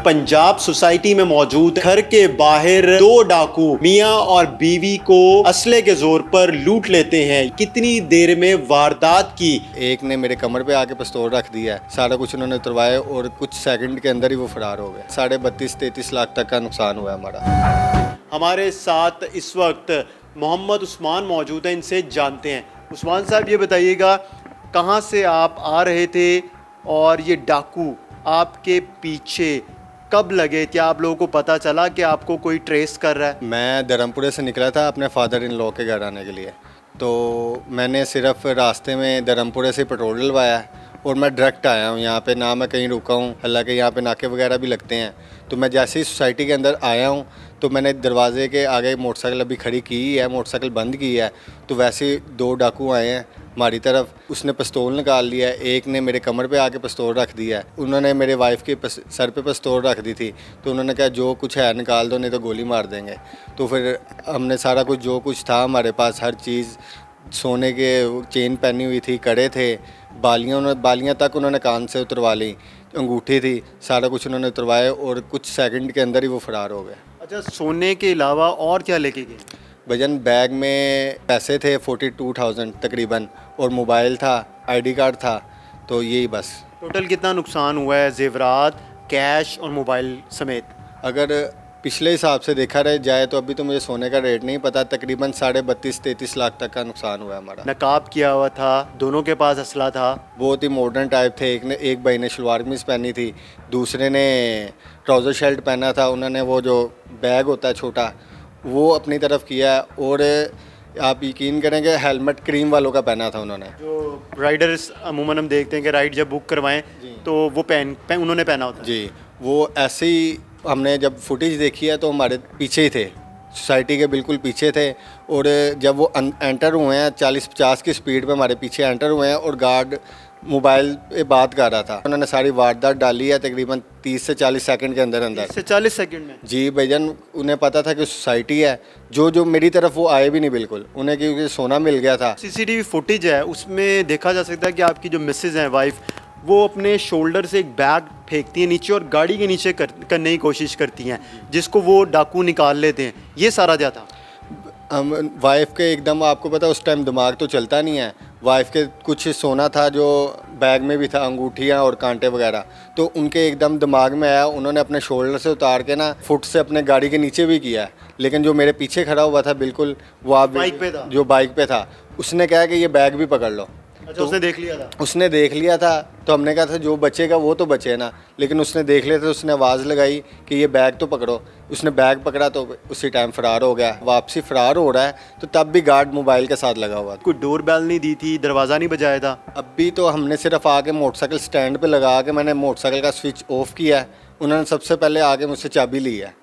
Punjab society में मौजूद घर के बाहर दो डाकू मियां और बीवी को असले के जोर पर लूट लेते हैं। कितनी देर में वारदात की। एक ने मेरे कमर पे आके पिस्तौल रख दिया है, सारा कुछ उन्होंने उतरवाया और कुछ सेकंड के अंदर ही वो फरार हो गए। 32-33 लाख तक का नुकसान हुआ हमारा। हमारे साथ इस वक्त मोहम्मद उस्मान मौजूद हैं, इनसे जानते हैं। उस्मान साहब, ये बताइएगा कहाँ से आप आ रहे थे और ये डाकू आपके पीछे कब लगे? क्या आप लोगों को पता चला कि आपको कोई ट्रेस कर रहा है? मैं धर्मपुरे से निकला था अपने फादर इन लॉ के घर आने के लिए, तो मैंने सिर्फ रास्ते में धर्मपुरे से पेट्रोल डलवाया और मैं डायरेक्ट आया हूँ यहाँ पे, ना मैं कहीं रुका हूँ। हालांकि यहाँ पे नाके वगैरह भी लगते हैं। तो मैं जैसे ही सोसाइटी के अंदर आया हूँ तो मैंने दरवाजे के आगे मोटरसाइकिल अभी खड़ी की है, मोटरसाइकिल बंद की है, तो वैसे ही दो डाकू आए हैं हमारी तरफ। उसने पिस्तौल निकाल लिया है, एक ने मेरे कमर पे आके पिस्तौल रख दिया है। उन्होंने मेरे वाइफ के सर पे पिस्तौल रख दी थी, तो उन्होंने कहा जो कुछ है निकाल दो, नहीं तो गोली मार देंगे। तो फिर हमने सारा कुछ जो कुछ था हमारे पास, हर चीज़, सोने के चेन पहनी हुई थी, कड़े थे, बालियाँ तक उन्होंने कान से उतरवा ली, अंगूठी थी, सारा कुछ उन्होंने उतरवाया और कुछ सेकंड के अंदर ही वो फरार हो गए। अच्छा, सोने के अलावा और क्या लेके गए? भजन बैग में पैसे थे 42,000 तकरीबन, और मोबाइल था, आईडी कार्ड था, तो यही बस। टोटल कितना नुकसान हुआ है जेवरात, कैश और मोबाइल समेत? अगर पिछले हिसाब से देखा रह जाए तो अभी तो मुझे सोने का रेट नहीं पता, तकरीबन 32-33 लाख तक का नुकसान हुआ है हमारा। नकाब किया हुआ था, दोनों के पास असला था, बहुत ही मॉडर्न टाइप थे। एक भाई ने शलवार कमीज पहनी थी, दूसरे ने ट्राउज़र शर्ट पहना था। उन्होंने वो जो बैग होता है छोटा, वो अपनी तरफ किया, और आप यकीन करेंगे हेलमेट क्रीम वालों का पहना था उन्होंने। जो राइडर्स अमूमन हम देखते हैं कि राइड जब बुक करवाएं तो वो उन्होंने पहना होता है। जी, वो ऐसे ही हमने जब फुटेज देखी है तो हमारे पीछे ही थे, सोसाइटी के बिल्कुल पीछे थे, और जब वो एंटर हुए हैं 40-50 की स्पीड पे हमारे पीछे एंटर हुए हैं, और गार्ड मोबाइल पे बात कर रहा था। उन्होंने सारी वारदात डाली है तकरीबन 30 से 40 सेकंड के अंदर 30 से 40 सेकंड में? जी भाईजान, उन्हें पता था कि सोसाइटी है। जो मेरी तरफ वो आए भी नहीं बिल्कुल, उन्हें क्योंकि सोना मिल गया था। सीसीटीवी फुटेज है, उसमें देखा जा सकता है कि आपकी जो मिसेज हैं, वाइफ, वो अपने शोल्डर से एक बैग फेंकती हैं नीचे और गाड़ी के नीचे करने की कोशिश करती हैं, जिसको वो डाकू निकाल लेते हैं। ये सारा क्या था? वाइफ के एकदम, आपको पता उस टाइम दिमाग तो चलता नहीं है। वाइफ के कुछ सोना था जो बैग में भी था, अंगूठियाँ और कांटे वगैरह, तो उनके एकदम दिमाग में आया। उन्होंने अपने शोल्डर से उतार के ना फुट से अपने गाड़ी के नीचे भी किया, लेकिन जो मेरे पीछे खड़ा हुआ था बिल्कुल, वो आप बाइक पे था, जो बाइक पे था, उसने कहा कि ये बैग भी पकड़ लो। अच्छा, तो उसने देख लिया था? उसने देख लिया था, तो हमने कहा था जो बचेगा वो तो बचे ना, लेकिन उसने देख लिया था। उसने आवाज़ लगाई कि ये बैग तो पकड़ो। उसने बैग पकड़ा तो उसी टाइम फरार हो गया। वापसी फरार हो रहा है तो तब भी गार्ड मोबाइल के साथ लगा हुआ था। कोई डोर बेल नहीं दी थी, दरवाज़ा नहीं बजाया था? अभी तो हमने सिर्फ आके मोटरसाइकिल स्टैंड पे लगा के मैंने मोटरसाइकिल का स्विच ऑफ किया है। उन्होंने सबसे पहले आके मुझसे चाबी ली है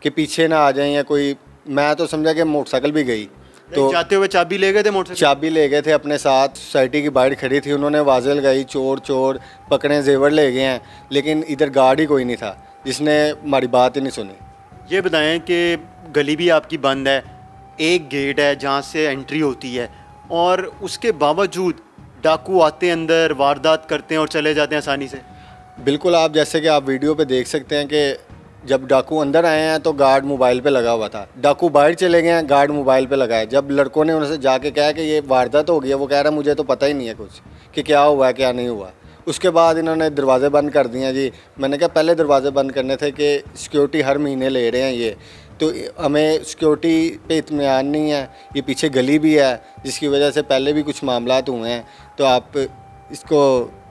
कि पीछे ना आ जाए या कोई। मैं तो समझा कि मोटरसाइकिल भी गई, तो जाते हुए चाबी ले गए थे मोटरसाइकिल? चाबी ले गए थे अपने साथ। सोसाइटी की बाइक खड़ी थी, उन्होंने आवाज़ें लगाई, चोर चोर पकड़े, जेवर ले गए हैं, लेकिन इधर गार्ड ही कोई नहीं था जिसने हमारी बात ही नहीं सुनी। ये बताएं कि गली भी आपकी बंद है, एक गेट है जहाँ से एंट्री होती है, और उसके बावजूद डाकू आते हैं अंदर, वारदात करते हैं और चले जाते हैं आसानी से? बिल्कुल, आप जैसे कि आप वीडियो पे देख सकते हैं कि जब डाकू अंदर आए हैं तो गार्ड मोबाइल पे लगा हुआ था। डाकू बाहर चले गए हैं, गार्ड मोबाइल पे लगा है। जब लड़कों ने उनसे जाके कहा कि ये वारदात हो गई है, वो कह रहा है मुझे तो पता ही नहीं है कुछ कि क्या हुआ है क्या नहीं हुआ। उसके बाद इन्होंने दरवाज़े बंद कर दिए जी। मैंने कहा पहले दरवाज़े बंद करने थे कि सिक्योरिटी हर महीने ले रहे हैं ये, तो हमें सिक्योरिटी पे इत्मीनान नहीं है। ये पीछे गली भी है जिसकी वजह से पहले भी कुछ मामलात हुए हैं, तो आप इसको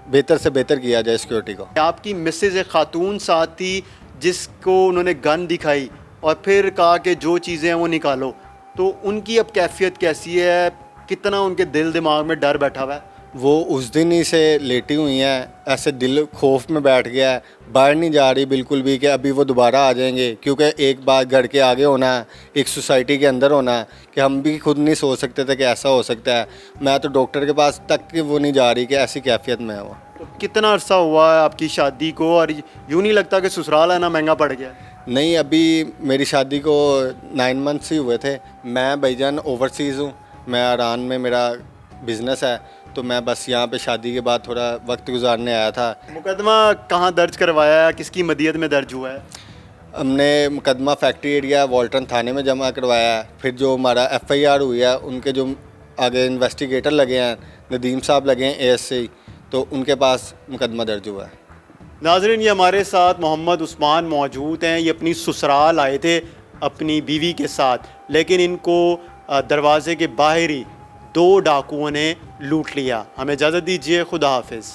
बेहतर से बेहतर किया जाए सिक्योरिटी को। आपकी मिसेज एक खातून साथ थी जिसको उन्होंने गन दिखाई और फिर कहा कि जो चीज़ें हैं वो निकालो, तो उनकी अब कैफियत कैसी है? कितना उनके दिल दिमाग में डर बैठा हुआ है? वो उस दिन ही से लेटी हुई हैं, ऐसे दिल खौफ में बैठ गया है, बाहर नहीं जा रही बिल्कुल भी कि अभी वो दोबारा आ जाएंगे, क्योंकि एक बार घर के आगे होना है, एक सोसाइटी के अंदर होना है, कि हम भी खुद नहीं सोच सकते थे कि ऐसा हो सकता है। मैं तो डॉक्टर के पास तक कि वो नहीं जा रही कि ऐसी कैफियत में है वो। तो कितना अरसा हुआ है आपकी शादी को, और यूँ नहीं लगता कि ससुराल आना महंगा पड़ गया? नहीं, अभी मेरी शादी को 9 मंथ्स ही हुए थे। मैं भाईजान ओवरसीज़ हूँ, मैं ईरान में मेरा बिज़नेस है, तो मैं बस यहाँ पे शादी के बाद थोड़ा वक्त गुजारने आया था। मुकदमा कहाँ दर्ज करवाया है, किसकी मदीयत में दर्ज हुआ है? हमने मुकदमा फैक्ट्री एरिया वॉल्टन थाने में जमा करवाया है। फिर जो हमारा FIR हुई है, उनके जो आगे इन्वेस्टिगेटर लगे हैं, नदीम साहब लगे हैं ASC, तो उनके पास मुकदमा दर्ज हुआ है। नाज़रीन, ये हमारे साथ मोहम्मद उस्मान मौजूद हैं। ये अपनी ससुराल आए थे अपनी बीवी के साथ, लेकिन इनको दरवाजे के बाहर ही 2 डाकुओं ने लूट लिया। हमें इजाज़त दीजिए, खुदा हाफिज़।